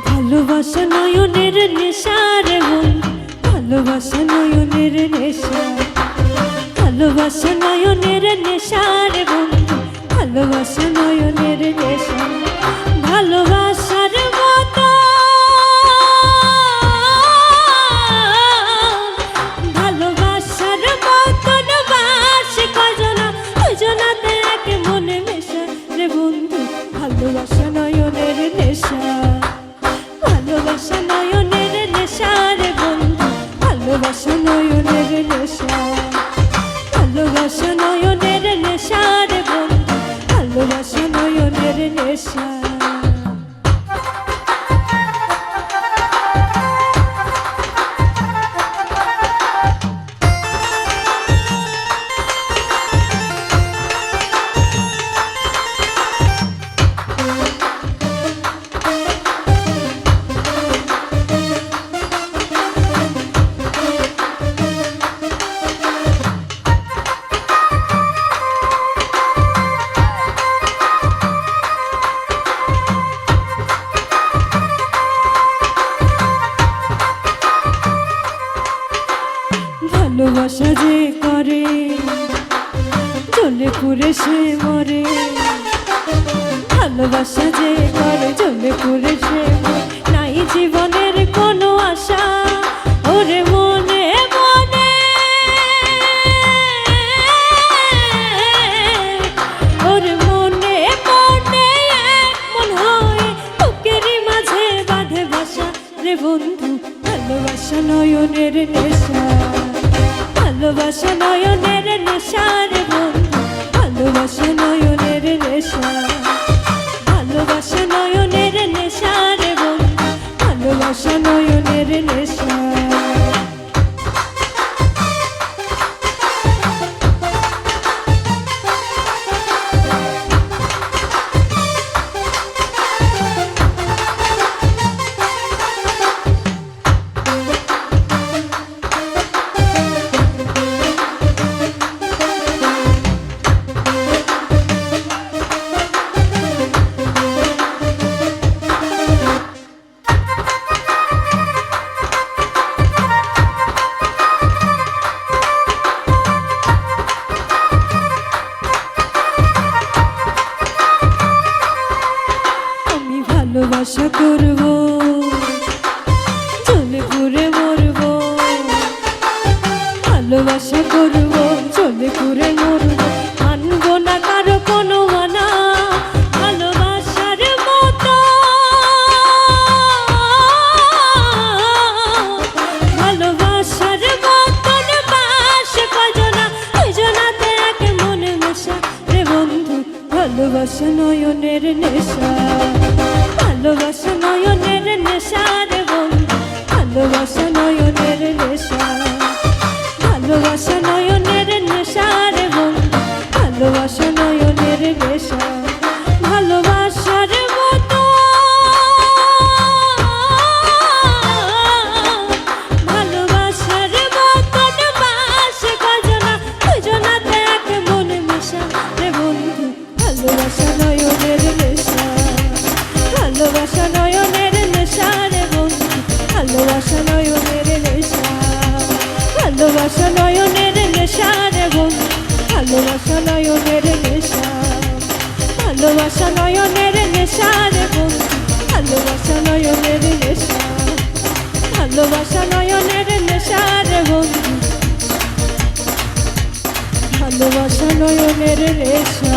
ভালোবাসা নয়নের নেশার বন্ধু, ভালোবাসা নয়নের নেশা, ভালোবাসা নয়নের নেশার বন্ধু, ভালোবাসা নয়নের নেশা। ভালোবাসার মতো ভালোবাসার মতন বাসে কজনা, দুজনাতে এক মনে মেশা রে বন্ধু, ভালোবাসা নয়নের নেশা, ভালোবাসা নয়নের নেশা রে বন্ধু, ভালোবাসা নয়নের নেশা, ভালোবাসা নয়নের নেশা রে বন্ধু, ভালোবাসা নয়নের নেশা। ভালোবাসা যে করে জ্বলে পুড়ে সে মরে, ভালোবাসা যে করে জ্বলে পুড়ে সে মরে, নাই জীবনের কোনো আশা ওরে মনে মনে, ওরে মনে মনে মন হয় বুকেরই মাঝে বাঁধে বাসা রে বন্ধু, ভালোবাসা নয়নের নেশা, ভালোবাসা নয়নের নেশা রে বন্ধু, ভালোবাসা নয়নের নেশা, ভালোবাসা নয়নের নেশা রে বন্ধু, ভালোবাসা নয়নের নেশা। ভালোবাসা করব জ্বলে পুড়ে মরব, ভালোবাসা করব জ্বলে পুড়ে মরব, মানব না কারো কোনো মানা, ভালোবাসার মতো ভালোবাসার মতন বাসে কজনা, দুজনাতে এক মনে মেশা রে বন্ধু, ভালোবাসা নয়নের নেশা, ভালোবাসা নয়নের নেশা রে বন্ধু, ভালোবাসা নয়নের নেশা, ভালোবাসা নয়নের নেশা রে বন্ধু, ভালোবাসা নয়নের নেশা। ভালোবাসার মতো ভালোবাসার মতন বাসে কজনা, দুজনাতে এক মনে মেশা রে বন্ধু, ভালোবাসা নয়নের নেশা, ভালোবাসা নয়নের নেশা রে বন্ধু, ভালোবাসা নয়নের নেশা, ভালোবাসা নয়নের নেশা রে বন্ধু, ভালোবাসা নয়নের নেশা, ভালোবাসা নয়নের নেশা রে বন্ধু, ভালোবাসা নয়নের নেশা, ভালোবাসা নয়নের নেশা রে বন্ধু, ভালোবাসা নয়নের নেশা।